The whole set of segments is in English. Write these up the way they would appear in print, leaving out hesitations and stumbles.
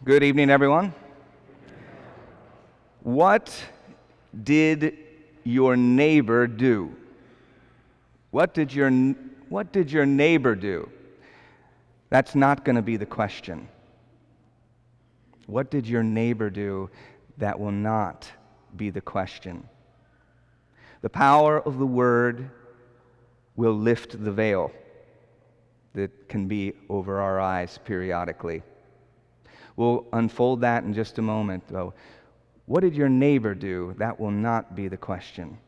Good evening, everyone. What did your neighbor do? What did your neighbor do? That's not going to be the question. What did your neighbor do? That will not be the question. The power of the word will lift the veil that can be over our eyes periodically. We'll unfold that in just a moment, though. What did your neighbor do? That will not be the question.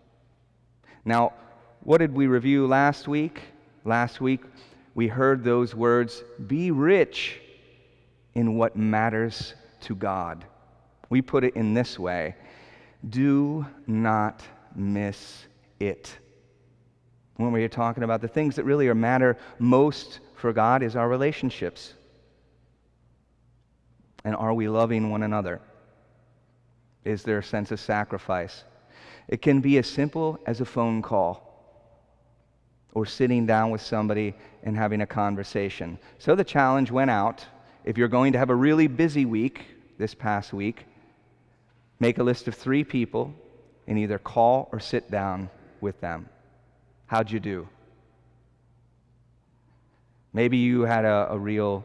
Now, what did we review last week? Last week, we heard those words, be rich in what matters to God. We put it in this way, do not miss it. When we're talking about the things that really matter most for God is our relationships. And are we loving one another? Is there a sense of sacrifice? It can be as simple as a phone call or sitting down with somebody and having a conversation. So the challenge went out. If you're going to have a really busy week, this past week, make a list of 3 people and either call or sit down with them. How'd you do? Maybe you had a real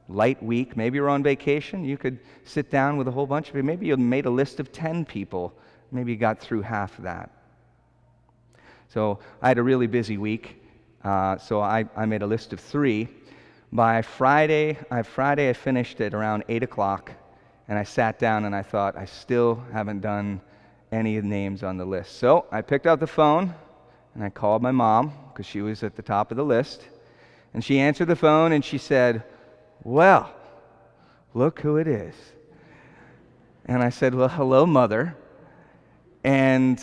light week. Maybe you're on vacation. You could sit down with a whole bunch of people. Maybe you made a list of 10 people. Maybe you got through half of that. So I had a really busy week, so I made a list of 3. By Friday, I finished at around 8 o'clock, and I sat down and I thought, I still haven't done any of the names on the list. So I picked up the phone, and I called my mom, because she was at the top of the list, and she answered the phone, and she said, well, look who it is. And I said, well, hello, Mother. And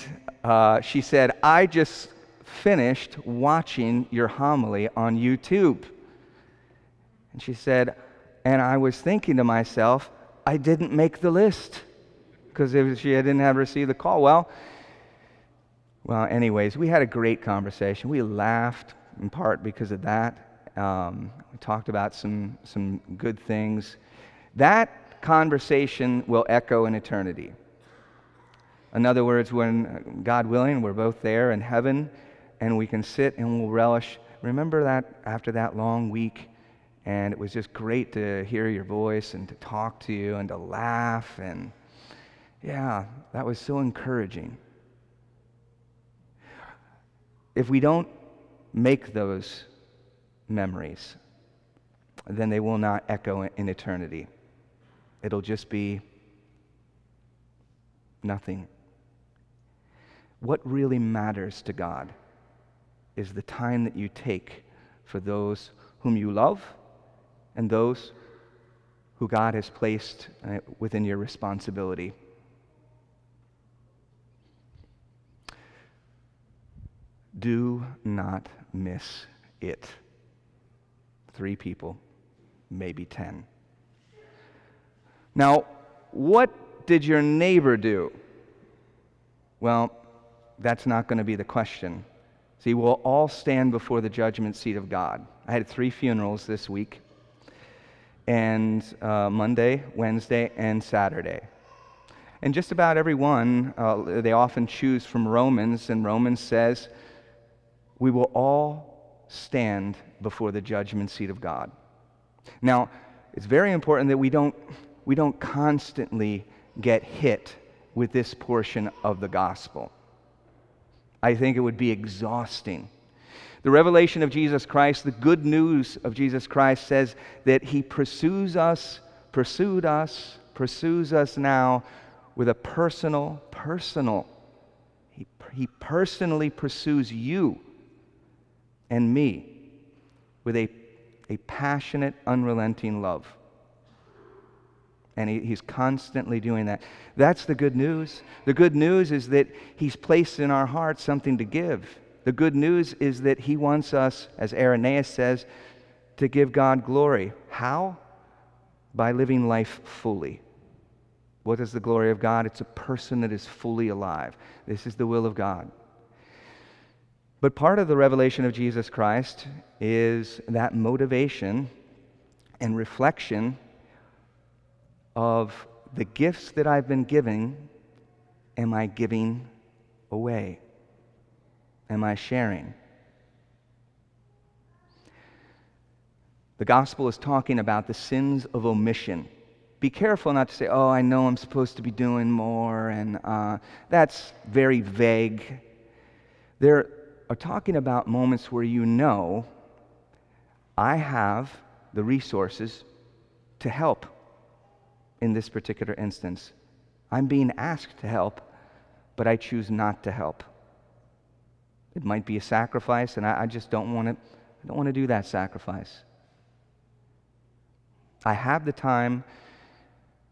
she said, I just finished watching your homily on YouTube. And she said, and I was thinking to myself, I didn't make the list because she didn't have received the call. Well, anyways, we had a great conversation. We laughed in part because of that. We talked about some good things. That conversation will echo in eternity. In other words, when, God willing, we're both there in heaven, and we can sit and we'll relish. Remember that after that long week, and it was just great to hear your voice and to talk to you and to laugh, and yeah, that was so encouraging. If we don't make those memories, then they will not echo in eternity. It'll just be nothing. What really matters to God is the time that you take for those whom you love and those who God has placed within your responsibility. Do not miss it. 3 people, maybe 10. Now, what did your neighbor do? Well, that's not going to be the question. See, we'll all stand before the judgment seat of God. I had 3 funerals this week, and Monday, Wednesday, and Saturday. And just about every one, they often choose from Romans, and Romans says, we will all stand before the judgment seat of God. Now, it's very important that we don't constantly get hit with this portion of the gospel. I think it would be exhausting. The revelation of Jesus Christ, the good news of Jesus Christ says that he pursued us now with a personal, he personally pursues you and me with a passionate, unrelenting love. And he's constantly doing that. That's the good news. The good news is that he's placed in our hearts something to give. The good news is that he wants us, as Irenaeus says, to give God glory. How? By living life fully. What is the glory of God? It's a person that is fully alive. This is the will of God. But part of the revelation of Jesus Christ is that motivation and reflection of the gifts that I've been given, am I giving away? Am I sharing? The gospel is talking about the sins of omission. Be careful not to say, oh, I know I'm supposed to be doing more, and that's very vague. There are talking about moments where you know, I have the resources to help in this particular instance. I'm being asked to help, but I choose not to help. It might be a sacrifice, and I just don't want to do that sacrifice. I have the time,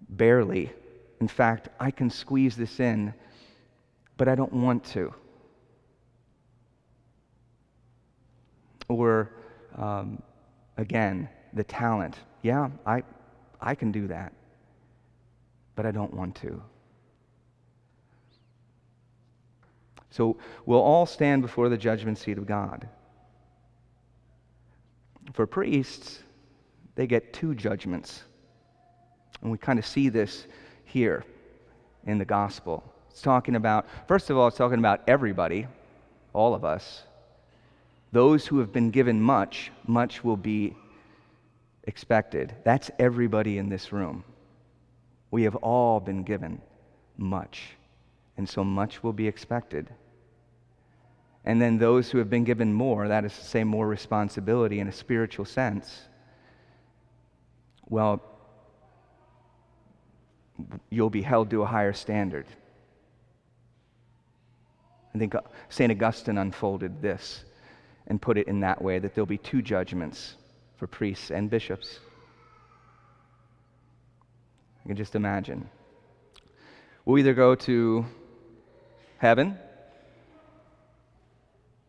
barely. In fact, I can squeeze this in, but I don't want to. Or, again, the talent. Yeah, I can do that, but I don't want to. So we'll all stand before the judgment seat of God. For priests, they get two judgments. And we kind of see this here in the gospel. It's talking about, first of all, it's talking about everybody, all of us. Those who have been given much, much will be expected. That's everybody in this room. We have all been given much, and so much will be expected. And then those who have been given more, that is to say, more responsibility in a spiritual sense, well, you'll be held to a higher standard. I think St. Augustine unfolded this and put it in that way, that there'll be two judgments for priests and bishops. I can just imagine. We'll either go to heaven,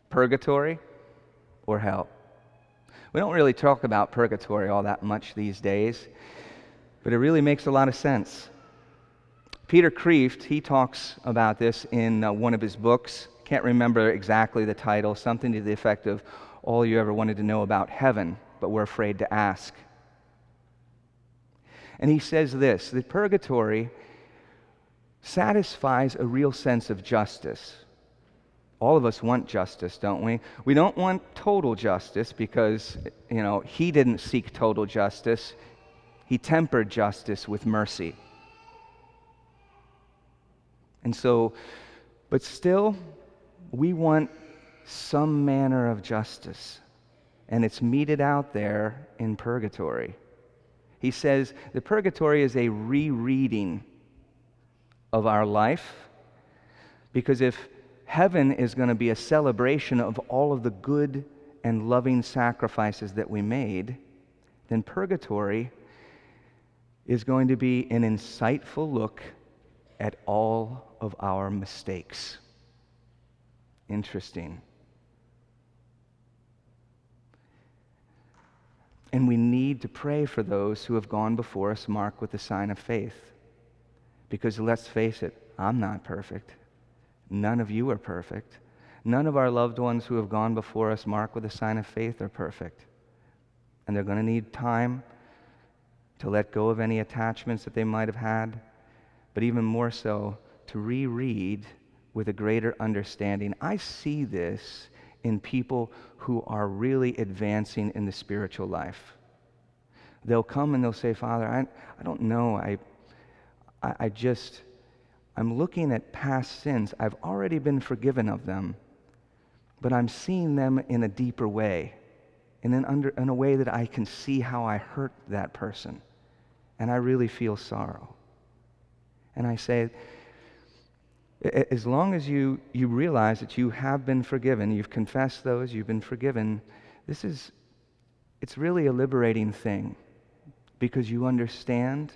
purgatory, or hell. We don't really talk about purgatory all that much these days, but it really makes a lot of sense. Peter Kreeft, he talks about this in one of his books. Can't remember exactly the title, something to the effect of All You Ever Wanted to Know About Heaven, but We're Afraid to Ask. And he says this, that purgatory satisfies a real sense of justice. All of us want justice, don't we? We don't want total justice because, he didn't seek total justice. He tempered justice with mercy. And so, but still, we want some manner of justice. And it's meted out there in purgatory. He says the purgatory is a rereading of our life, because if heaven is going to be a celebration of all of the good and loving sacrifices that we made, then purgatory is going to be an insightful look at all of our mistakes. Interesting. And we need to pray for those who have gone before us marked with the sign of faith. Because let's face it, I'm not perfect. None of you are perfect. None of our loved ones who have gone before us marked with the sign of faith are perfect. And they're going to need time to let go of any attachments that they might have had, but even more so, to reread with a greater understanding. I see this in people who are really advancing in the spiritual life. They'll come and they'll say, Father, I don't know, I'm looking at past sins. I've already been forgiven of them, but I'm seeing them in a deeper way, in a way that I can see how I hurt that person, and I really feel sorrow. And I say, as long as you realize that you have been forgiven, you've confessed those, you've been forgiven, it's really a liberating thing, because you understand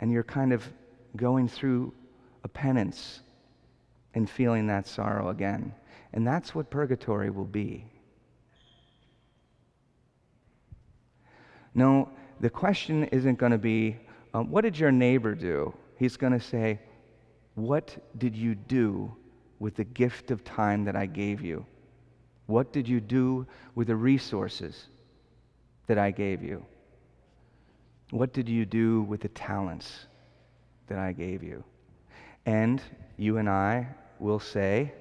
and you're kind of going through a penance and feeling that sorrow again. And that's what purgatory will be. No, the question isn't going to be, what did your neighbor do? He's going to say, what did you do with the gift of time that I gave you? What did you do with the resources that I gave you? What did you do with the talents that I gave you? And you and I will say,